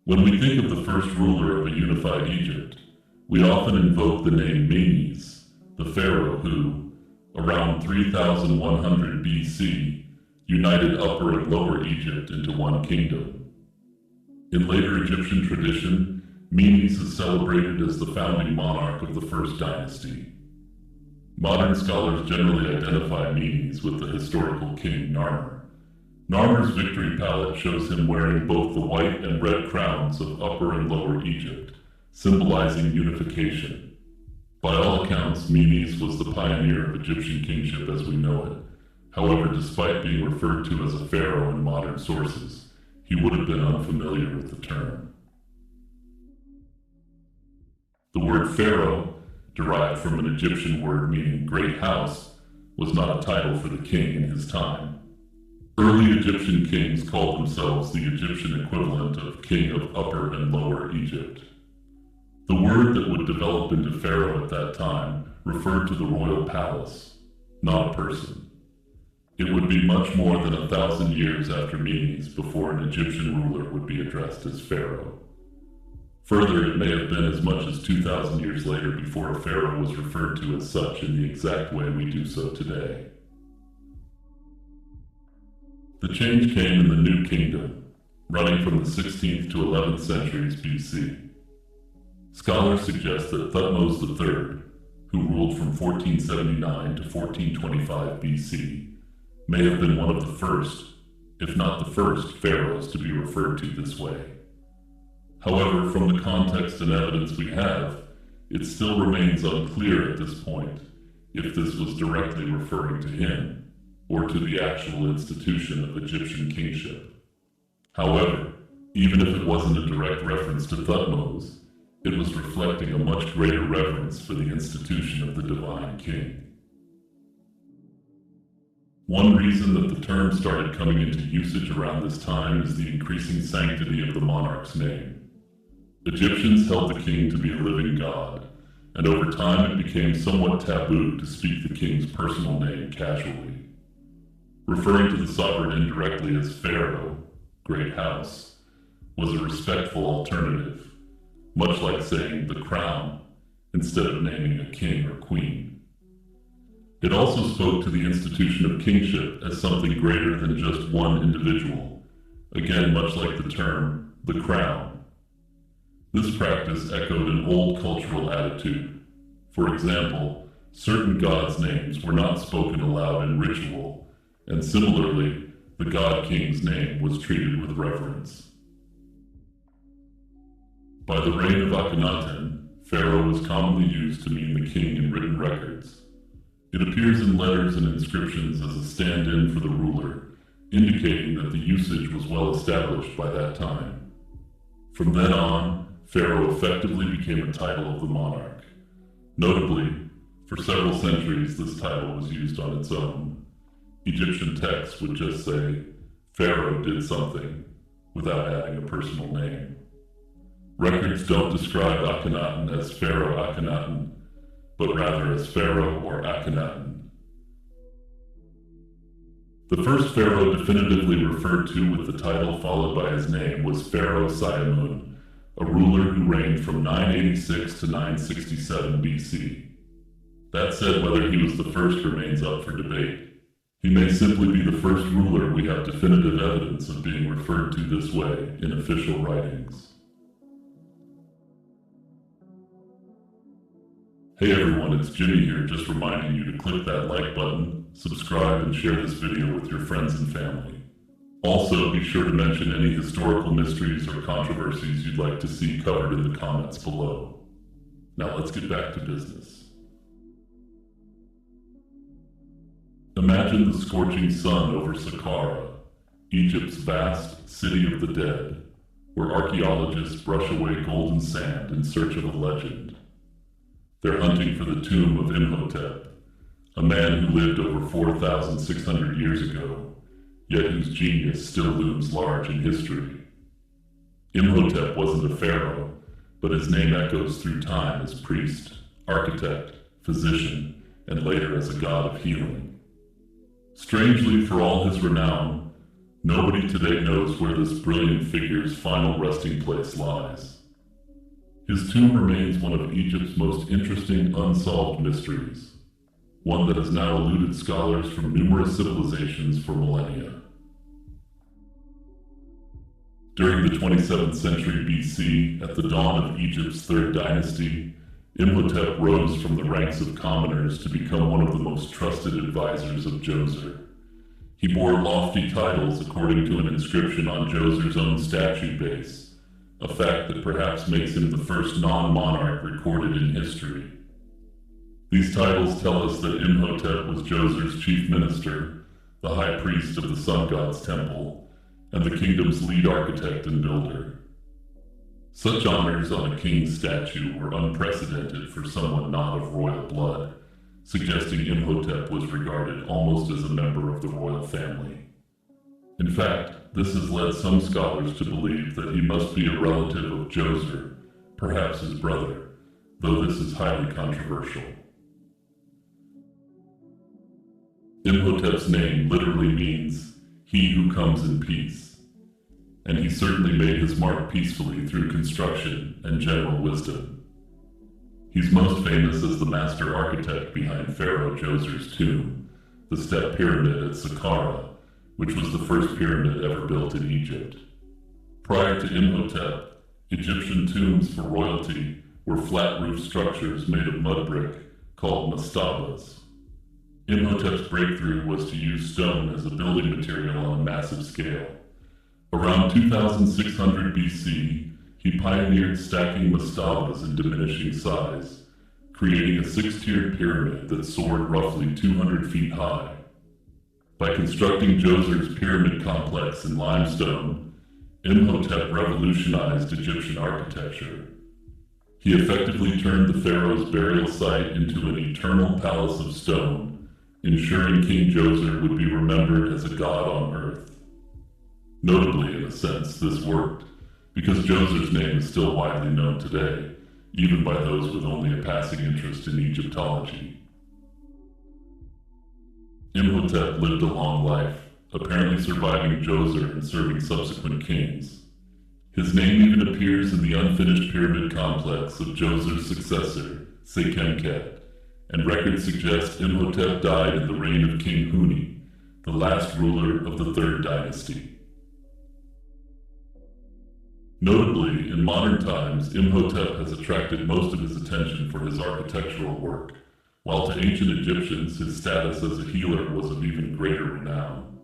When we think of the first ruler of a unified Egypt, we often invoke the name Menes, the pharaoh who, around 3100 BC, united Upper and Lower Egypt into one kingdom. In later Egyptian tradition, Menes is celebrated as the founding monarch of the first dynasty. Modern scholars generally identify Menes with the historical king Narmer. Narmer's victory palette shows him wearing both the white and red crowns of Upper and Lower Egypt, symbolizing unification. By all accounts, Menes was the pioneer of Egyptian kingship as we know it. However, despite being referred to as a pharaoh in modern sources, he would have been unfamiliar with the term. The word pharaoh, derived from an Egyptian word meaning great house, was not a title for the king in his time. Early Egyptian kings called themselves the Egyptian equivalent of king of Upper and Lower Egypt. The word that would develop into pharaoh at that time referred to the royal palace, not a person. It would be much more than 1,000 years after Menes before an Egyptian ruler would be addressed as pharaoh. Further, it may have been as much as 2,000 years later before a pharaoh was referred to as such in the exact way we do so today. The change came in the New Kingdom, running from the 16th to 11th centuries BC. Scholars suggest that Thutmose III, who ruled from 1479 to 1425 BC, may have been one of the first, if not the first, pharaohs to be referred to this way. However, from the context and evidence we have, it still remains unclear at this point if this was directly referring to him or to the actual institution of Egyptian kingship. However, even if it wasn't a direct reference to Thutmose, it was reflecting a much greater reverence for the institution of the divine king. One reason that the term started coming into usage around this time is the increasing sanctity of the monarch's name. Egyptians held the king to be a living god, and over time it became somewhat taboo to speak the king's personal name casually. Referring to the sovereign indirectly as pharaoh, great house, was a respectful alternative, much like saying the crown instead of naming a king or queen. It also spoke to the institution of kingship as something greater than just one individual, again much like the term the crown. This practice echoed an old cultural attitude. For example, certain gods' names were not spoken aloud in ritual, and similarly, the god king's name was treated with reverence. By the reign of Akhenaten, pharaoh was commonly used to mean the king in written records. It appears in letters and inscriptions as a stand-in for the ruler, indicating that the usage was well established by that time. From then on, pharaoh effectively became a title of the monarch. Notably, for several centuries this title was used on its own. Egyptian texts would just say, pharaoh did something, without adding a personal name. Records don't describe Akhenaten as Pharaoh Akhenaten, but rather as Pharaoh or Akhenaten. The first pharaoh definitively referred to with the title followed by his name was Pharaoh Siamun, a ruler who reigned from 986 to 967 BC. That said, whether he was the first remains up for debate. He may simply be the first ruler we have definitive evidence of being referred to this way in official writings. Hey everyone, it's Jimmy here, just reminding you to click that like button, subscribe, and share this video with your friends and family. Also, be sure to mention any historical mysteries or controversies you'd like to see covered in the comments below. Now let's get back to business. Imagine the scorching sun over Saqqara, Egypt's vast city of the dead, where archaeologists brush away golden sand in search of a legend. They're hunting for the tomb of Imhotep, a man who lived over 4,600 years ago, yet whose genius still looms large in history. Imhotep wasn't a pharaoh, but his name echoes through time as priest, architect, physician, and later as a god of healing. Strangely, for all his renown, Nobody today knows where this brilliant figure's final resting place lies. His tomb remains one of Egypt's most interesting unsolved mysteries, one that has now eluded scholars from numerous civilizations for millennia. During the 27th century BC, at the dawn of Egypt's third dynasty, Imhotep rose from the ranks of commoners to become one of the most trusted advisors of Djoser. He bore lofty titles according to an inscription on Djoser's own statue base, a fact that perhaps makes him the first non-monarch recorded in history. These titles tell us that Imhotep was Djoser's chief minister, the high priest of the sun god's temple, and the kingdom's lead architect and builder. Such honors on a king's statue were unprecedented for someone not of royal blood, suggesting Imhotep was regarded almost as a member of the royal family. In fact, this has led some scholars to believe that he must be a relative of Djoser, perhaps his brother, though this is highly controversial. Imhotep's name literally means "he who comes in peace," and he certainly made his mark peacefully through construction and general wisdom. He's most famous as the master architect behind Pharaoh Djoser's tomb, the Step Pyramid at Saqqara, which was the first pyramid ever built in Egypt. Prior to Imhotep, Egyptian tombs for royalty were flat-roof structures made of mud brick called mastabas. Imhotep's breakthrough was to use stone as a building material on a massive scale. Around 2600 BC, he pioneered stacking mastabas in diminishing size, creating a six-tiered pyramid that soared roughly 200 feet high. By constructing Djoser's pyramid complex in limestone, Imhotep revolutionized Egyptian architecture. He effectively turned the pharaoh's burial site into an eternal palace of stone, ensuring King Djoser would be remembered as a god on earth. Notably, in a sense, this worked, because Djoser's name is still widely known today, even by those with only a passing interest in Egyptology. Imhotep lived a long life, apparently surviving Djoser and serving subsequent kings. His name even appears in the unfinished pyramid complex of Djoser's successor, Sekhemkhet, and records suggest Imhotep died in the reign of King Huni, the last ruler of the Third Dynasty. Notably, in modern times, Imhotep has attracted most of his attention for his architectural work, while to ancient Egyptians his status as a healer was of even greater renown.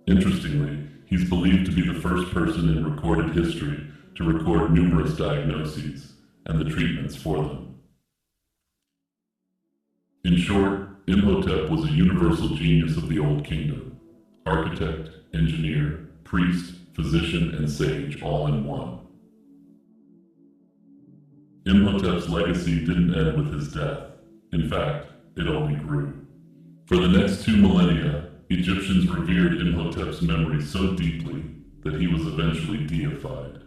Interestingly, he's believed to be the first person in recorded history to record numerous diagnoses and the treatments for them. In short, Imhotep was a universal genius of the Old Kingdom: architect, engineer, priest, physician, and sage all in one. Imhotep's legacy didn't end with his death. In fact, it only grew. For the next 2 millennia, Egyptians revered Imhotep's memory so deeply that he was eventually deified.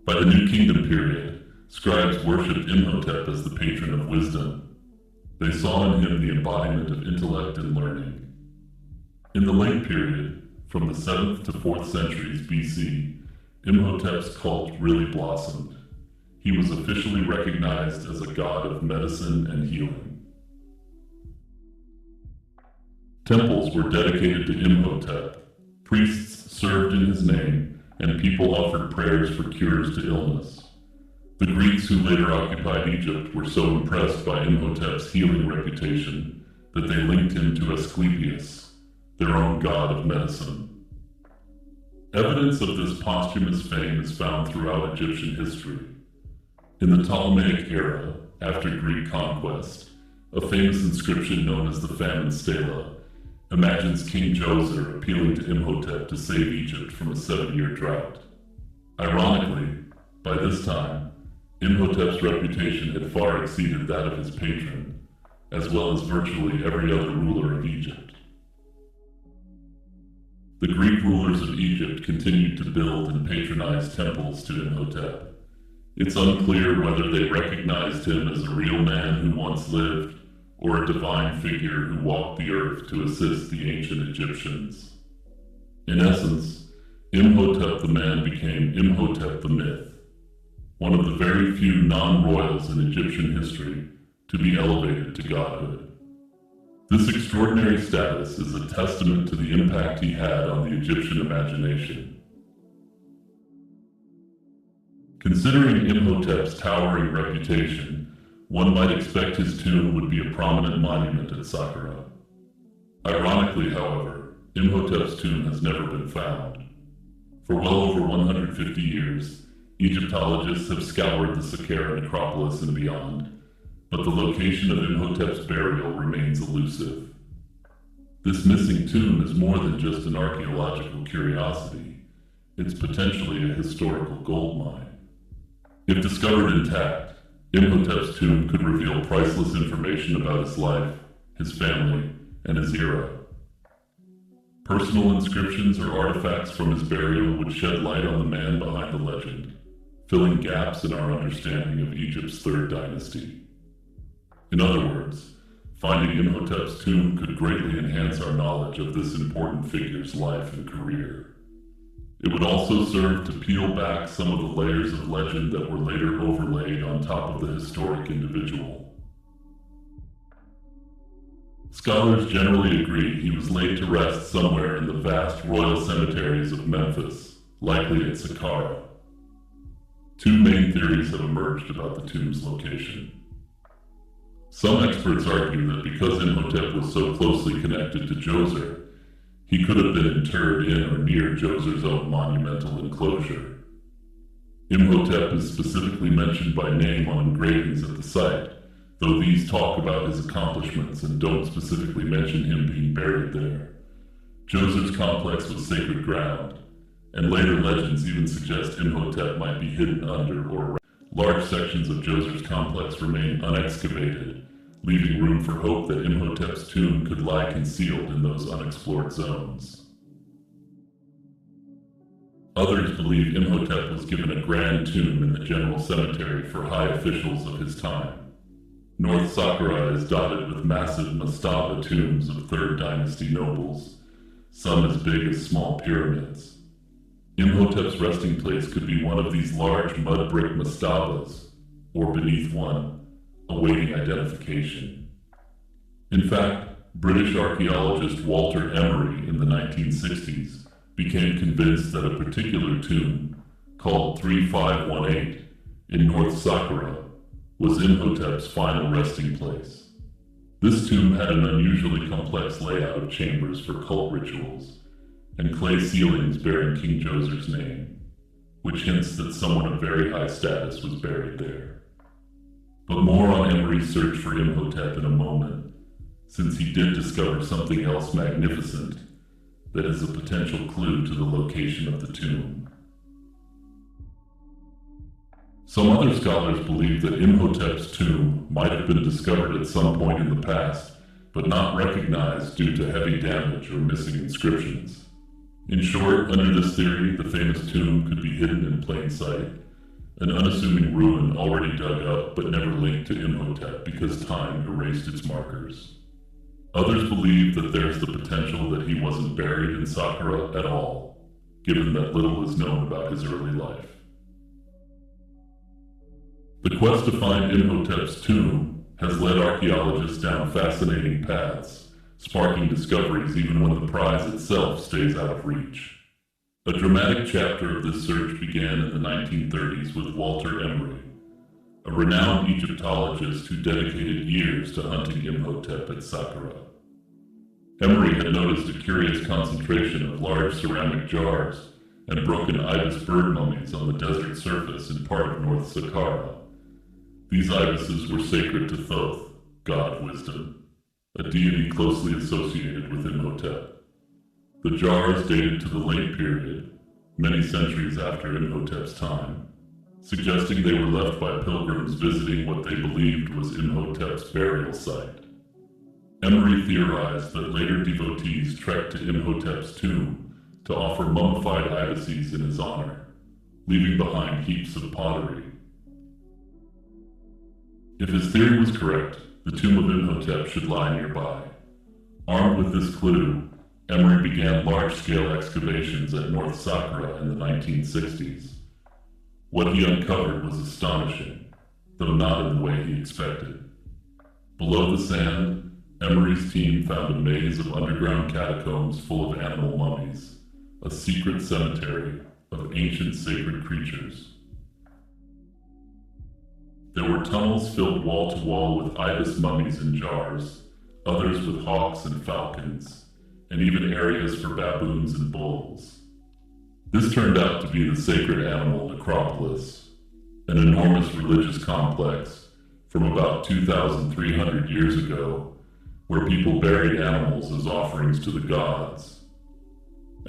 By the New Kingdom period, scribes worshipped Imhotep as the patron of wisdom. They saw in him the embodiment of intellect and learning. In the late period, from the 7th to 4th centuries BC, Imhotep's cult really blossomed. He was officially recognized as a god of medicine and healing. Temples were dedicated to Imhotep, priests served in his name, and people offered prayers for cures to illness. The Greeks who later occupied Egypt were so impressed by Imhotep's healing reputation that they linked him to Asclepius, their own god of medicine. Evidence of this posthumous fame is found throughout Egyptian history. In the Ptolemaic era, after Greek conquest, a famous inscription known as the Famine Stela imagines King Djoser appealing to Imhotep to save Egypt from a 7-year drought. Ironically, by this time, Imhotep's reputation had far exceeded that of his patron, as well as virtually every other ruler of Egypt. The Greek rulers of Egypt continued to build and patronize temples to Imhotep. It's unclear whether they recognized him as a real man who once lived, or a divine figure who walked the earth to assist the ancient Egyptians. In essence, Imhotep the man became Imhotep the myth, one of the very few non-royals in Egyptian history to be elevated to godhood. This extraordinary status is a testament to the impact he had on the Egyptian imagination. Considering Imhotep's towering reputation, one might expect his tomb would be a prominent monument at Saqqara. Ironically, however, Imhotep's tomb has never been found. For well over 150 years, Egyptologists have scoured the Saqqara necropolis and beyond, but the location of Imhotep's burial remains elusive. This missing tomb is more than just an archaeological curiosity. It's potentially a historical goldmine. If discovered intact, Imhotep's tomb could reveal priceless information about his life, his family, and his era. Personal inscriptions or artifacts from his burial would shed light on the man behind the legend, filling gaps in our understanding of Egypt's third dynasty. In other words, finding Imhotep's tomb could greatly enhance our knowledge of this important figure's life and career. It would also serve to peel back some of the layers of legend that were later overlaid on top of the historic individual. Scholars generally agree he was laid to rest somewhere in the vast royal cemeteries of Memphis, likely at Saqqara. Two main theories have emerged about the tomb's location. Some experts argue that because Imhotep was so closely connected to Djoser, he could have been interred in or near Djoser's own monumental enclosure. Imhotep is specifically mentioned by name on engravings at the site, though these talk about his accomplishments and don't specifically mention him being buried there. Djoser's complex was sacred ground, and later legends even suggest Imhotep might be hidden under or around. Large sections of Djoser's complex remain unexcavated, leaving room for hope that Imhotep's tomb could lie concealed in those unexplored zones. Others believe Imhotep was given a grand tomb in the general cemetery for high officials of his time. North Saqqara is dotted with massive mastaba tombs of 3rd Dynasty nobles, some as big as small pyramids. Imhotep's resting place could be one of these large mud brick mastabas, or beneath one, awaiting identification. In fact, British archaeologist Walter Emery in the 1960s became convinced that a particular tomb, called 3518, in North Saqqara, was Imhotep's final resting place. This tomb had an unusually complex layout of chambers for cult rituals, and clay ceilings bearing King Djoser's name, which hints that someone of very high status was buried there. But more on Emery's search for Imhotep in a moment, since he did discover something else magnificent that is a potential clue to the location of the tomb. Some other scholars believe that Imhotep's tomb might have been discovered at some point in the past, but not recognized due to heavy damage or missing inscriptions. In short, under this theory, the famous tomb could be hidden in plain sight, an unassuming ruin already dug up but never linked to Imhotep because time erased its markers. Others believe that there's the potential that he wasn't buried in Saqqara at all, given that little is known about his early life. The quest to find Imhotep's tomb has led archaeologists down fascinating paths, sparking discoveries even when the prize itself stays out of reach. A dramatic chapter of this search began in the 1930s with Walter Emery, a renowned Egyptologist who dedicated years to hunting Imhotep at Saqqara. Emery had noticed a curious concentration of large ceramic jars and broken ibis bird mummies on the desert surface in part of North Saqqara. These ibises were sacred to Thoth, god of wisdom, a deity closely associated with Imhotep. The jars dated to the late period, many centuries after Imhotep's time, suggesting they were left by pilgrims visiting what they believed was Imhotep's burial site. Emery theorized that later devotees trekked to Imhotep's tomb to offer mummified ibises in his honor, leaving behind heaps of pottery. If his theory was correct, the tomb of Imhotep should lie nearby. Armed with this clue, Emery began large-scale excavations at North Saqqara in the 1960s. What he uncovered was astonishing, though not in the way he expected. Below the sand, Emery's team found a maze of underground catacombs full of animal mummies, a secret cemetery of ancient sacred creatures. There were tunnels filled wall to wall with ibis mummies in jars, others with hawks and falcons, and even areas for baboons and bulls. This turned out to be the sacred animal necropolis, an enormous religious complex from about 2,300 years ago, where people buried animals as offerings to the gods.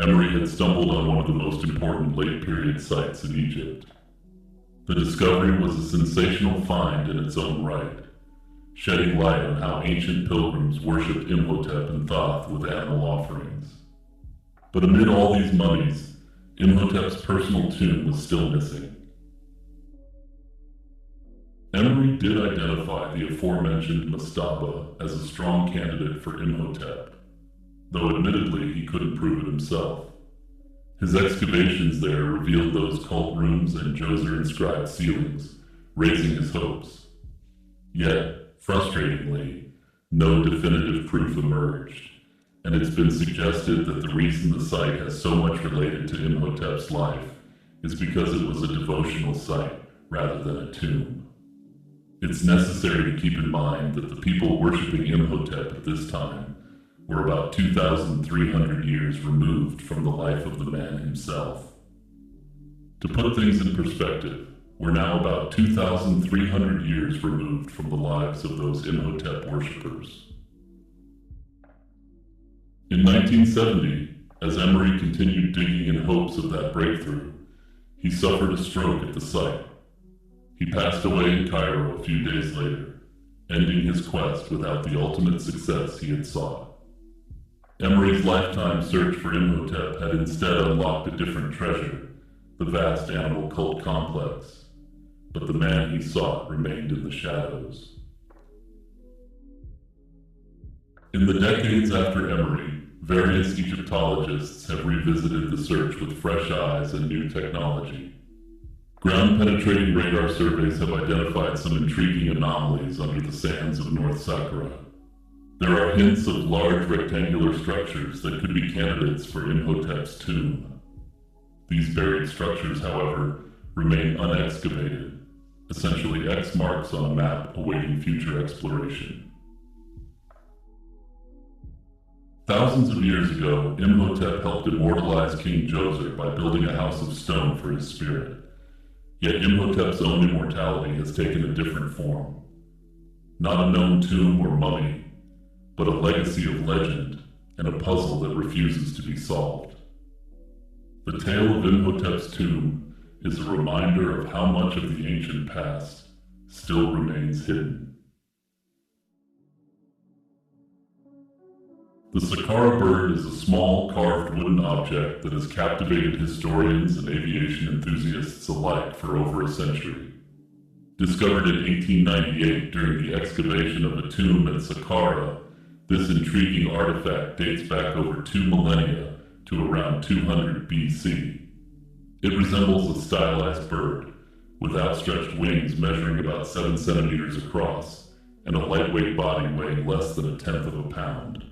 Emery had stumbled on one of the most important late-period sites in Egypt. The discovery was a sensational find in its own right, shedding light on how ancient pilgrims worshipped Imhotep and Thoth with animal offerings. But amid all these mummies, Imhotep's personal tomb was still missing. Emery did identify the aforementioned mastaba as a strong candidate for Imhotep, though admittedly he couldn't prove it himself. His excavations there revealed those cult rooms and Djoser-inscribed ceilings, raising his hopes. Yet, frustratingly, no definitive proof emerged, and it's been suggested that the reason the site has so much related to Imhotep's life is because it was a devotional site rather than a tomb. It's necessary to keep in mind that the people worshipping Imhotep at this time were about 2,300 years removed from the life of the man himself. To put things in perspective, we're now about 2,300 years removed from the lives of those Imhotep worshippers. In 1970, as Emery continued digging in hopes of that breakthrough, he suffered a stroke at the site. He passed away in Cairo a few days later, ending his quest without the ultimate success he had sought. Emery's lifetime search for Imhotep had instead unlocked a different treasure, the vast animal cult complex, but the man he sought remained in the shadows. In the decades after Emery, various Egyptologists have revisited the search with fresh eyes and new technology. Ground-penetrating radar surveys have identified some intriguing anomalies under the sands of North Saqqara. There are hints of large rectangular structures that could be candidates for Imhotep's tomb. These buried structures, however, remain unexcavated, essentially X marks on a map awaiting future exploration. Thousands of years ago, Imhotep helped immortalize King Djoser by building a house of stone for his spirit. Yet Imhotep's own immortality has taken a different form. Not a known tomb or mummy, but a legacy of legend and a puzzle that refuses to be solved. The tale of Imhotep's tomb is a reminder of how much of the ancient past still remains hidden. The Saqqara bird is a small, carved wooden object that has captivated historians and aviation enthusiasts alike for over a century. Discovered in 1898 during the excavation of a tomb at Saqqara, this intriguing artifact dates back over 2 millennia to around 200 BC. It resembles a stylized bird, with outstretched wings measuring about 7 centimeters across, and a lightweight body weighing less than 1/10 of a pound.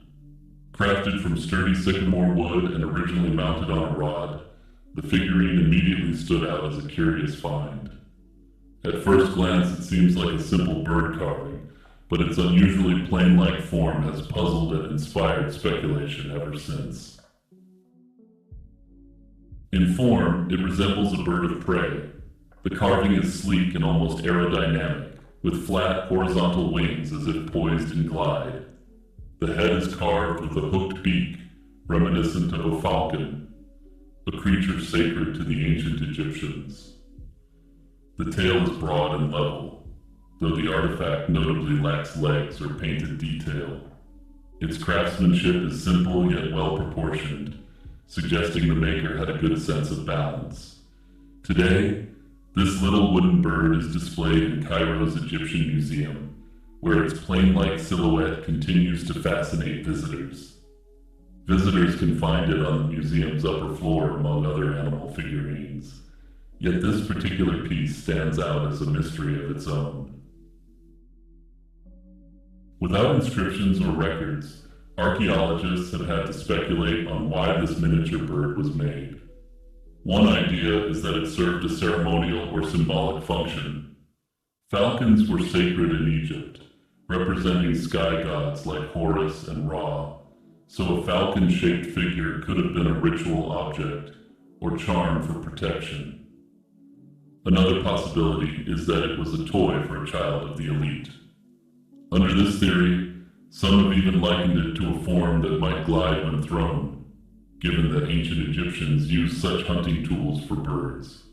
Crafted from sturdy sycamore wood and originally mounted on a rod, the figurine immediately stood out as a curious find. At first glance, it seems like a simple bird carving, but its unusually plane-like form has puzzled and inspired speculation ever since. In form, it resembles a bird of prey. The carving is sleek and almost aerodynamic, with flat, horizontal wings as if poised in glide. The head is carved with a hooked beak, reminiscent of a falcon, a creature sacred to the ancient Egyptians. The tail is broad and level, though the artifact notably lacks legs or painted detail. Its craftsmanship is simple yet well proportioned, suggesting the maker had a good sense of balance. Today, this little wooden bird is displayed in Cairo's Egyptian Museum, where its plane-like silhouette continues to fascinate visitors. Visitors can find it on the museum's upper floor among other animal figurines. Yet this particular piece stands out as a mystery of its own. Without inscriptions or records, archaeologists have had to speculate on why this miniature bird was made. One idea is that it served a ceremonial or symbolic function. Falcons were sacred in Egypt, representing sky gods like Horus and Ra, so a falcon-shaped figure could have been a ritual object or charm for protection. Another possibility is that it was a toy for a child of the elite. Under this theory, some have even likened it to a form that might glide when thrown, given that ancient Egyptians used such hunting tools for birds.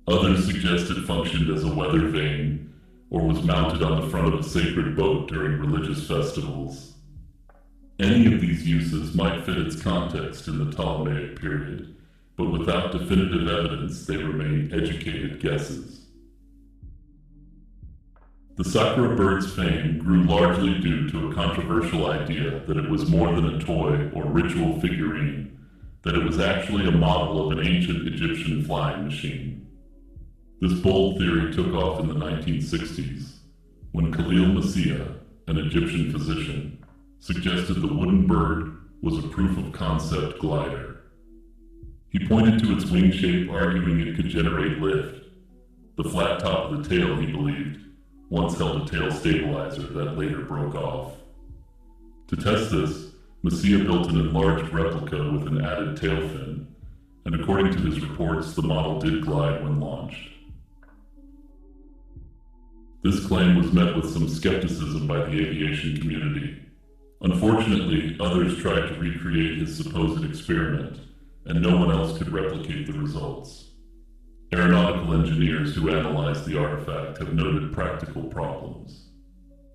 Others suggest it functioned as a weather vane or was mounted on the front of a sacred boat during religious festivals. Any of these uses might fit its context in the Ptolemaic period, but without definitive evidence, they remain educated guesses. The Sakura bird's fame grew largely due to a controversial idea that it was more than a toy or ritual figurine, that it was actually a model of an ancient Egyptian flying machine. This bold theory took off in the 1960s, when Khalil Massia, an Egyptian physician, suggested the wooden bird was a proof-of-concept glider. He pointed to its wing shape, arguing it could generate lift. The flat top of the tail, he believed, once held a tail stabilizer that later broke off. To test this, Massia built an enlarged replica with an added tail fin, and according to his reports, the model did glide when launched. This claim was met with some skepticism by the aviation community. Unfortunately, others tried to recreate his supposed experiment, and no one else could replicate the results. Aeronautical engineers who analyzed the artifact have noted practical problems.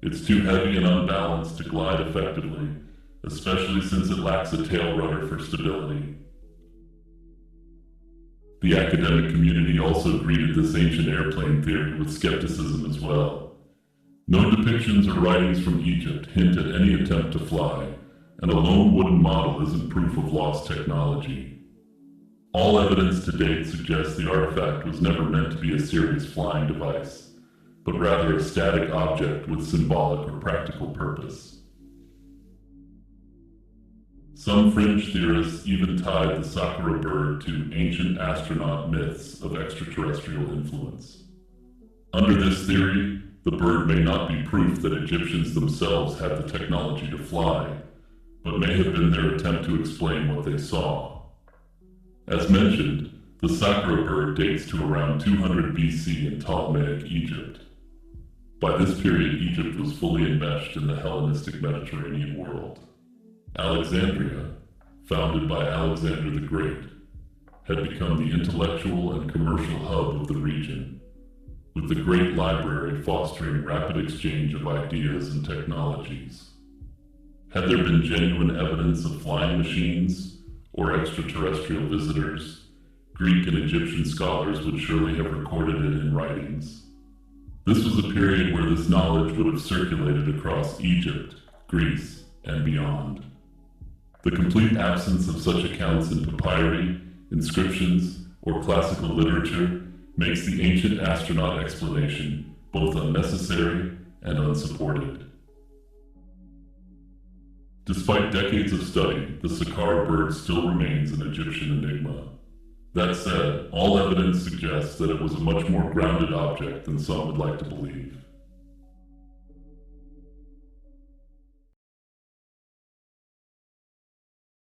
It's too heavy and unbalanced to glide effectively, especially since it lacks a tail rudder for stability. The academic community also greeted this ancient airplane theory with skepticism as well. No depictions or writings from Egypt hint at any attempt to fly, and a lone wooden model isn't proof of lost technology. All evidence to date suggests the artifact was never meant to be a serious flying device, but rather a static object with symbolic or practical purpose. Some fringe theorists even tied the Sakura bird to ancient astronaut myths of extraterrestrial influence. Under this theory, the bird may not be proof that Egyptians themselves had the technology to fly, but may have been their attempt to explain what they saw. As mentioned, the Sakura bird dates to around 200 BC in Ptolemaic Egypt. By this period, Egypt was fully enmeshed in the Hellenistic Mediterranean world. Alexandria, founded by Alexander the Great, had become the intellectual and commercial hub of the region, with the Great Library fostering rapid exchange of ideas and technologies. Had there been genuine evidence of flying machines or extraterrestrial visitors, Greek and Egyptian scholars would surely have recorded it in writings. This was a period where this knowledge would have circulated across Egypt, Greece, and beyond. The complete absence of such accounts in papyri, inscriptions, or classical literature makes the ancient astronaut explanation both unnecessary and unsupported. Despite decades of study, the Sakura bird still remains an Egyptian enigma. That said, all evidence suggests that it was a much more grounded object than some would like to believe.